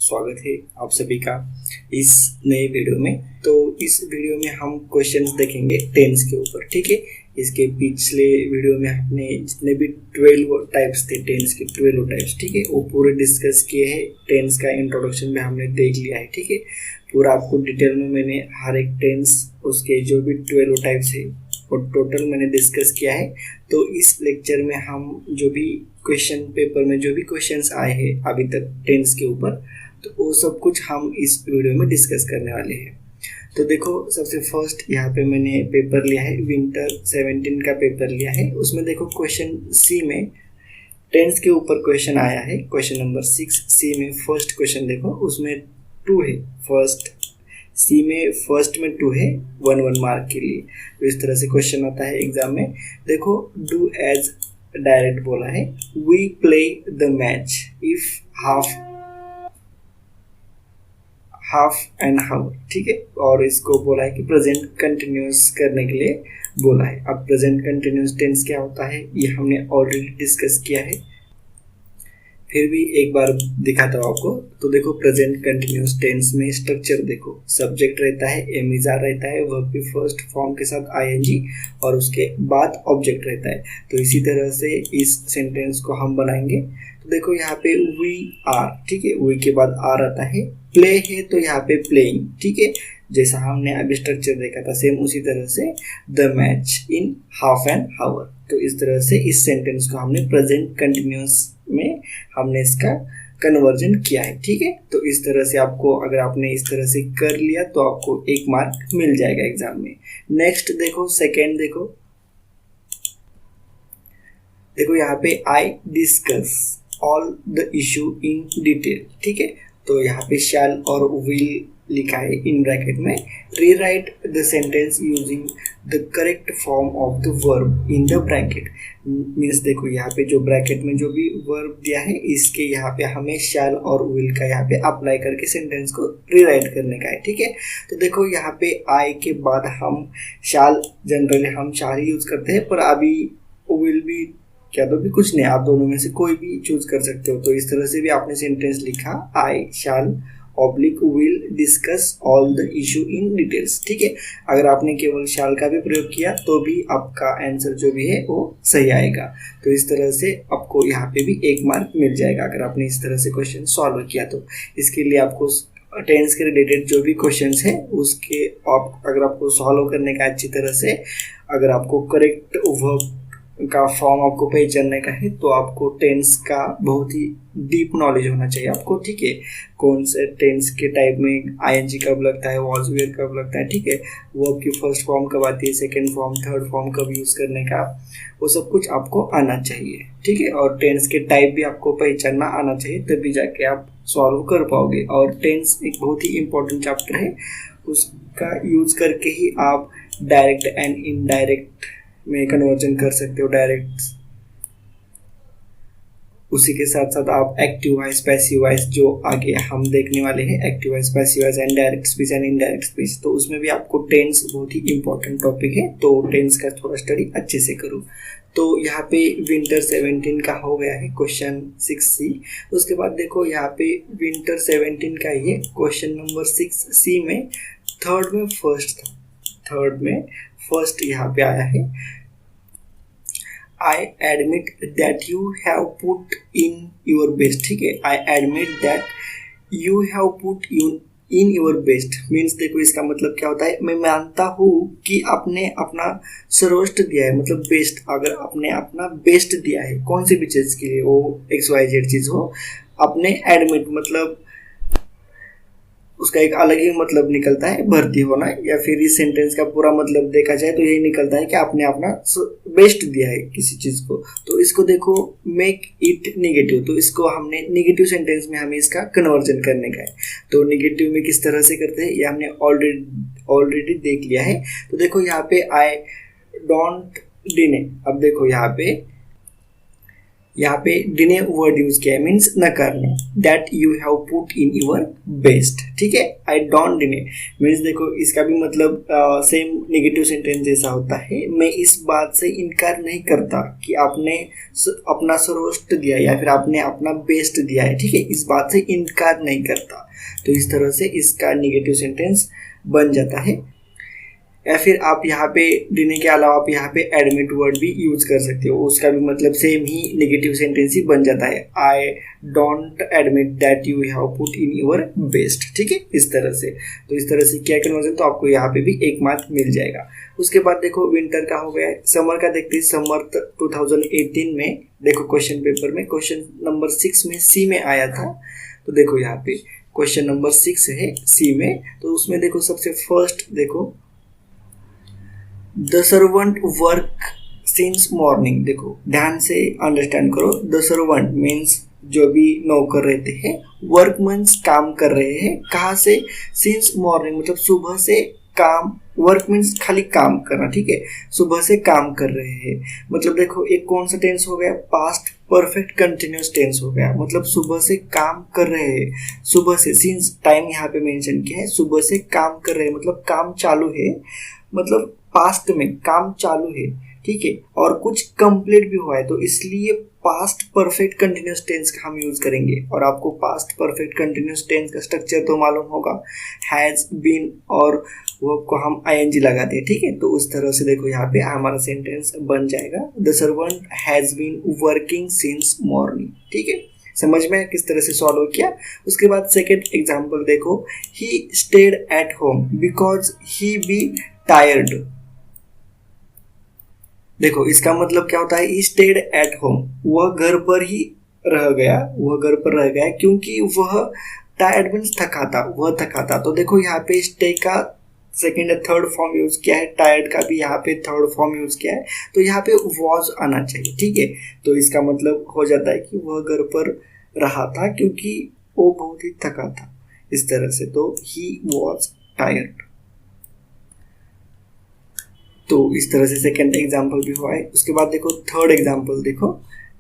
स्वागत है आप सभी का इस नए वीडियो में। तो इस वीडियो में हम क्वेश्चंस देखेंगे टेंस के ऊपर, ठीक है। इसके पिछले वीडियो में हमने जितने भी 12 टाइप्स थे टेंस के, 12 टाइप्स, ठीक है, वो पूरे डिस्कस किए हैं। टेंस का इंट्रोडक्शन में हमने देख लिया है, ठीक है। पूरा आपको डिटेल में मैंने हर एक टेंस उसके जो भी 12 टाइप्स है और टोटल मैंने डिस्कस किया है। तो इस लेक्चर में हम जो भी क्वेश्चन पेपर में जो भी क्वेश्चंस आए हैं अभी तक टेंस के ऊपर, तो वो सब कुछ हम इस वीडियो में डिस्कस करने वाले हैं। तो देखो, सबसे फर्स्ट यहाँ पे मैंने पेपर लिया है, विंटर 17 का पेपर लिया है। उसमें देखो क्वेश्चन सी में टेंस के ऊपर क्वेश्चन आया है, क्वेश्चन नंबर 6 सी में फर्स्ट क्वेश्चन देखो, उसमें 2 है। फर्स्ट सी में फर्स्ट में 2 है, 1 मार्क के लिए। तो इस तरह से क्वेश्चन आता है एग्जाम में। देखो, डू एज डायरेक्ट बोला है, we play the match if half and hour, ठीक है। और इसको बोला है कि प्रेजेंट कंटिन्यूस करने के लिए बोला है। अब प्रेजेंट कंटिन्यूस टेंस क्या होता है ये हमने ऑलरेडी डिस्कस किया है, फिर भी एक बार दिखाता हूँ आपको। तो देखो, प्रेजेंट कंटिन्यूस टेंस में स्ट्रक्चर देखो, सब्जेक्ट रहता है, एम इज आर रहता है, वर्ब की फर्स्ट फॉर्म के साथ आईएनजी और उसके बाद ऑब्जेक्ट रहता है। तो इसी तरह से इस सेंटेंस को हम बनाएंगे। तो देखो यहाँ पे वी आर, ठीक है, वी के बाद आर आता है। प्ले है तो यहाँ पे प्लेइंग, ठीक है, जैसा हमने अभी स्ट्रक्चर देखा था सेम उसी तरह से the match in half an hour. तो इस तरह से इस सेंटेंस को हमने प्रेजेंट कंटिन्यूस में हमने इसका कन्वर्जन किया है, ठीक है। तो इस तरह से आपको, अगर आपने इस तरह से कर लिया तो आपको 1 मार्क मिल जाएगा एग्जाम में। नेक्स्ट देखो, सेकेंड देखो यहाँ पे I discuss all the issue in detail, ठीक है। तो यहाँ पे शैल और विल लिखा है इन ब्रैकेट में। Rewrite the sentence using the correct form of the verb in the bracket. Means देखो यहाँ पे जो ब्रैकेट में जो भी वर्ब दिया है इसके यहाँ पे हमें शैल और विल का यहाँ पे अप्लाई करके सेंटेंस को रीराइट करने का है, ठीक है। तो देखो यहाँ पे आई के बाद हम शैल, जनरली हम शैल यूज करते हैं, पर अभी विल भी क्या तो भी कुछ नहीं, आप दोनों में से कोई भी चूज कर सकते हो। तो इस तरह से भी आपने सेंटेंस लिखा, I shall oblique will discuss all the issue in details, ठीक है। अगर आपने केवल शैल का भी प्रयोग किया तो भी आपका आंसर जो भी है वो सही आएगा। तो इस तरह से आपको यहाँ पे भी 1 मार्क मिल जाएगा अगर आपने इस तरह से क्वेश्चन सॉल्व किया। तो इसके लिए आपको टेंस के रिलेटेड जो भी क्वेश्चंस है उसके अगर आपको सॉल्व करने का अच्छी तरह से, अगर आपको करेक्ट वर्ब का फॉर्म आपको पहचानने का है तो आपको टेंस का बहुत ही डीप नॉलेज होना चाहिए आपको, ठीक है। कौन से टेंस के टाइप में आईएनजी कब लगता है, वॉज वेयर कब लगता है, ठीक है, वर्ब की फर्स्ट फॉर्म कब आती है, सेकंड फॉर्म, थर्ड फॉर्म कब यूज करने का, वो सब कुछ आपको आना चाहिए, ठीक है। और टेंस के टाइप भी आपको पहचानना आना चाहिए, तभी जाके आप सॉल्व कर पाओगे। और टेंस एक बहुत ही इंपॉर्टेंट चैप्टर है, उसका यूज करके ही आप डायरेक्ट एंड इनडायरेक्ट में कन्वर्जन कर सकते हो, डायरेक्ट। उसी के साथ साथ आप एक्टिव वॉइस, पैसिव वॉइस जो आगे हम देखने वाले हैं, active voice, passive voice and direct speech and indirect speech, तो उसमें भी आपको टेंस बहुत ही इंपॉर्टेंट टॉपिक है। तो टेंस का थोड़ा स्टडी अच्छे से करो। तो यहाँ पे विंटर 17 का हो गया है क्वेश्चन 6C। उसके बाद देखो यहाँ पे विंटर 17 का ये क्वेश्चन नंबर 6C में थर्ड में फर्स्ट यहाँ पे आया है, I admit that you have put in your best, ठीक है। I admit that you have put in your best means देखो इसका मतलब क्या होता है, मैं मानता हूँ कि आपने अपना सर्वोच्च दिया है, मतलब बेस्ट। अगर आपने अपना बेस्ट दिया है कौन सी भी चीज़ के लिए, वो XYZ चीज़ हो, आपने एडमिट मतलब उसका एक अलग ही मतलब निकलता है, भर्ती होना। या फिर इस सेंटेंस का पूरा मतलब देखा जाए तो यही निकलता है कि आपने अपना बेस्ट दिया है किसी चीज़ को। तो इसको देखो, मेक इट नेगेटिव, तो इसको हमने नेगेटिव सेंटेंस में हमें इसका कन्वर्जन करने का है। तो नेगेटिव में किस तरह से करते हैं ये हमने ऑलरेडी देख लिया है। तो देखो यहाँ पे आई डोंट डिने, अब देखो यहाँ पे यहाँ पे डिने वर्ड यूज किया है, मीन्स न करना, that you have put in your best, ठीक है। आई डोंट डिने मीन्स देखो इसका भी मतलब सेम नेगेटिव सेंटेंस जैसा होता है, मैं इस बात से इनकार नहीं करता कि आपने अपना सर्वोच्च दिया या फिर आपने अपना बेस्ट दिया है, ठीक है, इस बात से इनकार नहीं करता। तो इस तरह से इसका नेगेटिव सेंटेंस बन जाता है। या फिर आप यहाँ पे डिने के अलावा आप यहाँ पे एडमिट वर्ड भी यूज कर सकते हो, उसका भी मतलब सेम ही नेगेटिव सेंटेंस ही बन जाता है, I don't admit that you have put in your best, ठीक है, इस तरह से। तो इस तरह से क्या कन्वर्जन, तो आपको यहाँ पे भी 1 मार्क मिल जाएगा। उसके बाद देखो विंटर का हो गया है, समर का देखते हैं। समर 2018 में देखो क्वेश्चन पेपर में क्वेश्चन नंबर 6 में सी में आया था। तो देखो यहाँ पे क्वेश्चन नंबर 6 है सी में, तो उसमें देखो सबसे फर्स्ट देखो the servant work since morning. देखो ध्यान से अंडरस्टैंड करो, द सर्वेंट मीन्स जो भी नौकर रहते हैं, वर्क मीन्स काम कर रहे हैं, कहाँ से, सिंस मॉर्निंग मतलब सुबह से काम, वर्क मीन्स खाली काम करना, ठीक है, सुबह से काम कर रहे हैं। मतलब देखो एक कौन सा टेंस हो गया, पास्ट परफेक्ट कंटिन्यूस टेंस हो गया, मतलब सुबह से काम कर रहे हैं, सुबह से, सिंस टाइम यहाँ पे मेंशन किया है, सुबह से काम कर रहे हैं मतलब काम चालू है, मतलब पास्ट में काम चालू है, ठीक है, और कुछ कंप्लीट भी हुआ है, तो इसलिए पास्ट परफेक्ट कंटिन्यूस टेंस का हम यूज करेंगे। और आपको पास्ट परफेक्ट कंटिन्यूस टेंस का स्ट्रक्चर तो मालूम होगा, हैज बीन और वो को हम आईएनजी लगाते हैं, ठीक है। तो उस तरह से देखो यहाँ पे हमारा सेंटेंस बन जाएगा, the servant has been working since morning, ठीक है। समझ में किस तरह से सॉल्व किया। उसके बाद सेकेंड एग्जाम्पल देखो, he stayed at home because he be tired. देखो इसका मतलब क्या होता है, ही स्टेड एट होम, वह घर पर ही रह गया, वह घर पर रह गया क्योंकि वह टायर्ड मीन्स थका था, वह थका था। तो देखो यहाँ पे स्टे का सेकेंड थर्ड फॉर्म यूज किया है, टायर्ड का भी यहाँ पे थर्ड फॉर्म यूज किया है, तो यहाँ पे वॉज आना चाहिए, ठीक है। तो इसका मतलब हो जाता है कि वह घर पर रहा था क्योंकि वो बहुत ही थका था, इस तरह से। तो ही वॉज टायर्ड। तो इस तरह से सेकेंड एग्जाम्पल भी हुआ है। उसके बाद देखो थर्ड एग्जाम्पल, देखो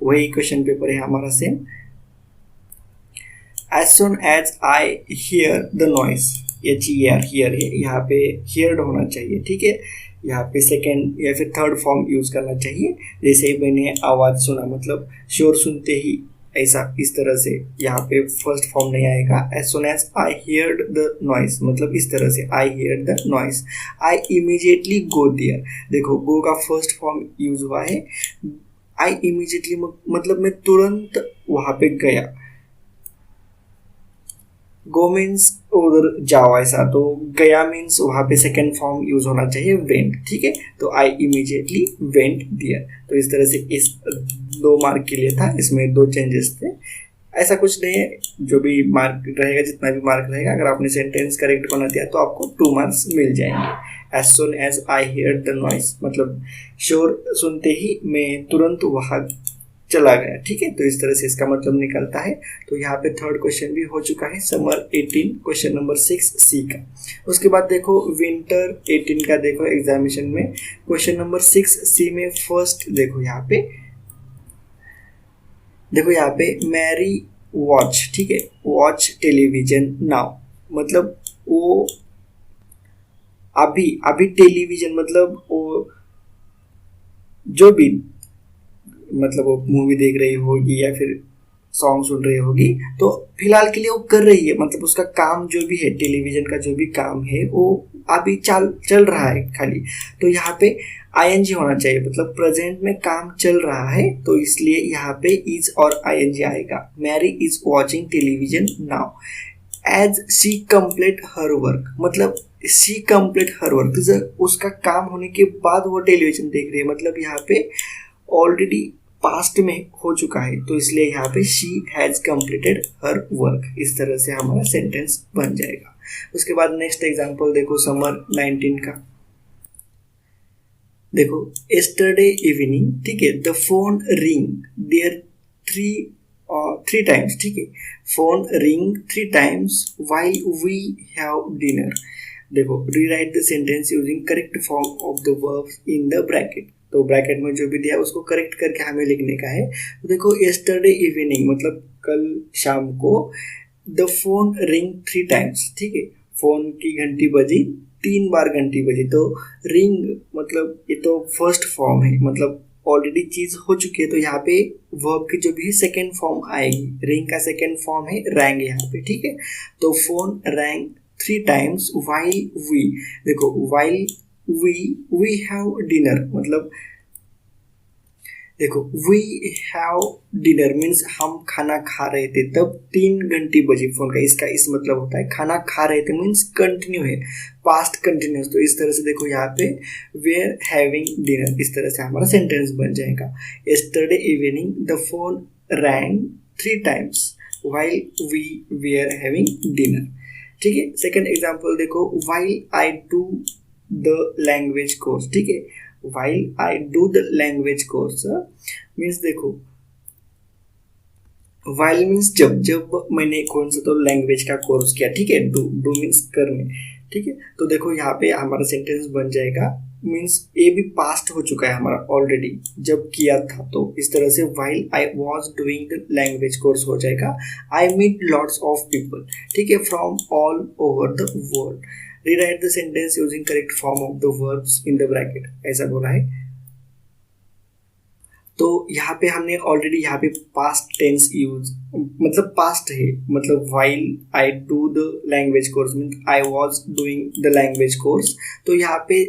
वही क्वेश्चन पेपर है हमारा same. As soon as I hear the noise, HER hear है, यहाँ पे हियर्ड होना चाहिए, ठीक है। यहाँ पे सेकेंड या फिर थर्ड फॉर्म यूज करना चाहिए, जैसे ही मैंने आवाज़ सुना, मतलब शोर सुनते ही, ऐसा इस तरह से यहाँ पे फर्स्ट फॉर्म नहीं आएगा। As soon as I heard the noise, मतलब इस तरह से I heard the noise, I immediately go there. देखो गो का फर्स्ट फॉर्म यूज हुआ है, आई इमीडिएटली मतलब मैं तुरंत वहां पे गया, गो मीन्स उधर जाओ ऐसा, तो गया मीन्स वहां पे सेकेंड फॉर्म यूज होना चाहिए वेंट, ठीक है। तो आई इमीडिएटली वेंट देयर। तो इस तरह से इस 2 मार्क के लिए था, इसमें 2 चेंजेस थे, ऐसा कुछ नहीं है, जो भी मार्क रहेगा, जितना भी मार्क रहेगा, अगर आपने सेंटेंस करेक्ट बना दिया तो आपको 2 मार्क्स मिल जाएंगे। As soon as I hear the noise मतलब शोर सुनते ही मैं तुरंत वहां चला गया, ठीक है। तो इस तरह से इसका मतलब निकलता है। तो यहाँ पे थर्ड क्वेश्चन भी हो चुका है, समर 18 क्वेश्चन नंबर 6 सी का। उसके बाद देखो विंटर 18 का, देखो एग्जामिनेशन में क्वेश्चन नंबर 6 सी में फर्स्ट देखो यहाँ पे, देखो यहाँ पे मैरी वॉच, ठीक है, वॉच टेलीविजन नाउ, मतलब वो अभी अभी टेलीविजन, मतलब वो जो भी, मतलब वो मूवी देख रही होगी या फिर सॉन्ग सुन रही होगी, तो फिलहाल के लिए वो कर रही है, मतलब उसका काम जो भी है, टेलीविजन का जो भी काम है वो अभी चल रहा है खाली। तो यहाँ पे आईएनजी होना चाहिए, मतलब प्रेजेंट में काम चल रहा है, तो इसलिए यहाँ पे इज और आईएनजी आएगा। Mary is watching television now as she complete her work, मतलब शी कंप्लीट हर वर्क, उसका काम होने के बाद वो टेलीविजन देख रही है, मतलब यहाँ पे ऑलरेडी पास्ट में हो चुका है, तो इसलिए यहाँ पे she has completed her work. इस तरह से हमारा सेंटेंस बन जाएगा। उसके बाद नेक्स्ट एग्जांपल देखो समर 19 का, देखो यस्टरडे इवनिंग, ठीक है, the phone ring there three times, ठीक है, phone ring 3 times while we have dinner. देखो rewrite the sentence using correct form of the verbs in the bracket. तो ब्रैकेट में जो भी दिया है उसको करेक्ट करके हमें लिखने का है। तो देखो येस्टरडे इवनिंग मतलब कल शाम को द फोन रिंग 3 टाइम्स, ठीक है, फोन की घंटी बजी 3 बार घंटी बजी। तो रिंग मतलब ये तो फर्स्ट फॉर्म है, मतलब ऑलरेडी चीज हो चुकी है, तो यहाँ पे वर्ब की जो भी सेकेंड फॉर्म आएगी, रिंग का सेकेंड फॉर्म है रैंग यहाँ पे, ठीक है। तो phone rang 3 times while we, देखो वाइल वी हैव डिनर, मतलब देखो वी हैव डिनर मीन्स हम खाना खा रहे थे तब 3 घंटी बजी फोन का, इसका इस मतलब होता है खाना खा रहे थे मीन्स कंटिन्यू है, पास्ट कंटिन्यूस। तो इस तरह से देखो यहाँ पे वेयर हैविंग डिनर, इस तरह से हमारा सेंटेंस बन जाएगा। Yesterday evening the phone rang 3 times while we were having dinner, ठीक है। सेकेंड एग्जाम्पल देखो, while I do the language course, ठीक है, while I do the language course means देखो while means जब मैंने कौन सा तो लैंग्वेज का कोर्स किया, ठीक है, डू मीन्स करने, ठीक है। तो देखो यहाँ पे हमारा सेंटेंस बन जाएगा मीन्स ये भी पास्ट हो चुका है हमारा ऑलरेडी जब किया था, तो इस तरह से while I was doing the language course हो जाएगा। I meet lots of people, ठीक है, from all over the world। Rewrite the sentence using correct form of the verbs in the bracket, ऐसा बोला है। तो यहाँ पे हमने ऑलरेडी यहाँ पे पास्ट टेंस यूज मतलब पास्ट है, मतलब while I do the language course means I was doing the language course। तो यहाँ पे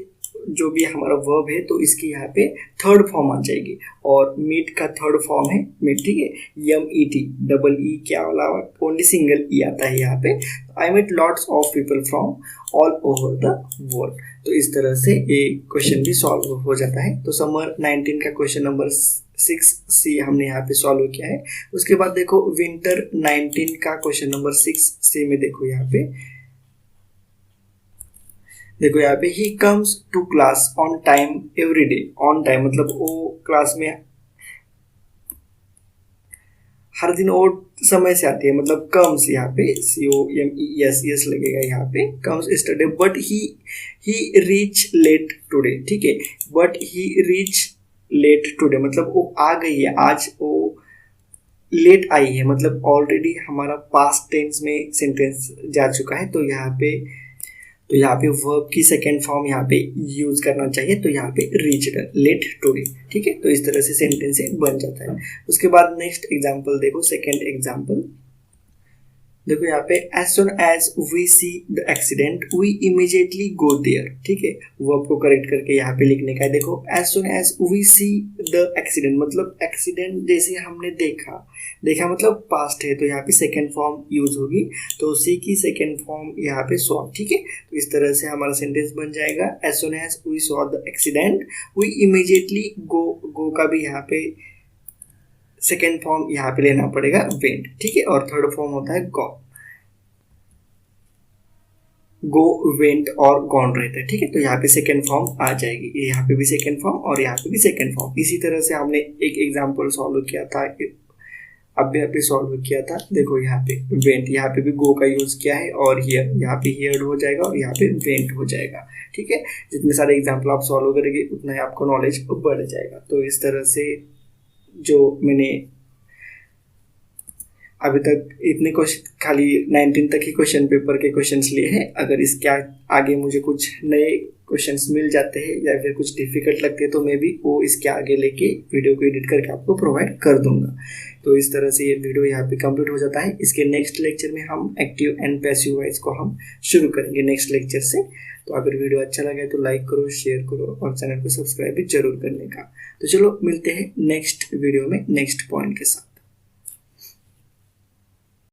जो भी हमारा वर्ब है तो इसकी यहाँ पे थर्ड फॉर्म आ जाएगी, और मीट का थर्ड फॉर्म है मीट, ठीक है, MET, डबल ई क्या अलावा ओनली सिंगल ई आता है यहाँ पे। I meet lots of people from all over the world. तो इस तरह से ये क्वेश्चन भी सॉल्व हो जाता है। तो समर 19 का क्वेश्चन नंबर 6C हमने यहाँ पे सॉल्व किया है। उसके बाद देखो विंटर 19 का क्वेश्चन नंबर 6C में देखो यहाँ पे, देखो यहाँ पे ही comes to class on time every day, on time मतलब वो क्लास में हर दिन वो समय से आती है, मतलब कम्स यहाँ पे COMES लगेगा यहाँ पे, comes yesterday but he reach late today, ठीक है, but he reach late today मतलब वो आ गई है आज, वो लेट आई है, मतलब ऑलरेडी हमारा पास्ट टेंस में सेंटेंस जा चुका है। तो यहाँ पे वर्ब की सेकेंड फॉर्म यहाँ पे यूज करना चाहिए, तो यहाँ पे रीच्ड लेट टुडे, ठीक है। तो इस तरह से सेंटेंस बन जाता है। उसके बाद नेक्स्ट एग्जांपल देखो, सेकेंड एग्जांपल देखो यहाँ पे as soon as we see the accident we immediately go there, ठीक है, वर्ब को करेक्ट करके यहाँ पे लिखने का है। देखो as soon as we see the accident मतलब एक्सीडेंट जैसे हमने देखा मतलब पास्ट है, तो यहाँ पे सेकेंड फॉर्म यूज होगी, तो सी की सेकेंड फॉर्म यहाँ पे सॉ, ठीक है। तो इस तरह से हमारा सेंटेंस बन जाएगा as soon as we saw the accident we immediately go का भी यहाँ पे सेकेंड फॉर्म यहाँ पे लेना पड़ेगा वेंट, ठीक है, और थर्ड फॉर्म होता है गो वेंट और गॉन रहता है, ठीक है। तो यहाँ पे सेकेंड फॉर्म आ जाएगी, यहाँ पे भी सेकेंड फॉर्म और यहाँ पे भी सेकेंड फॉर्म। इसी तरह से हमने एक एग्जांपल सॉल्व किया था, अभी सॉल्व किया था, देखो यहाँ पे वेंट, यहाँ पे भी गो का यूज किया है, और हियर यहाँ पे हियर्ड हो जाएगा और यहाँ पे वेंट हो जाएगा, ठीक है। जितने सारे एग्जाम्पल आप सॉल्व करेंगे उतना ही आपको नॉलेज बढ़ जाएगा। तो इस तरह से जो मैंने अभी तक इतने क्वेश्चन खाली 19 तक ही क्वेश्चन पेपर के क्वेश्चंस लिए हैं। अगर इसके आगे मुझे कुछ नए क्वेश्चंस मिल जाते हैं या फिर कुछ डिफिकल्ट लगते हैं तो मैं भी वो इसके आगे लेके वीडियो को एडिट करके आपको प्रोवाइड कर दूंगा। तो इस तरह से ये वीडियो यहाँ पे कंप्लीट हो जाता है। इसके नेक्स्ट लेक्चर में हम एक्टिव एंड पैसिव वॉइस को हम शुरू करेंगे नेक्स्ट लेक्चर से। तो अगर वीडियो अच्छा लगे तो लाइक करो, शेयर करो और चैनल को सब्सक्राइब भी जरूर करने का। तो चलो मिलते हैं नेक्स्ट वीडियो में नेक्स्ट पॉइंट के साथ।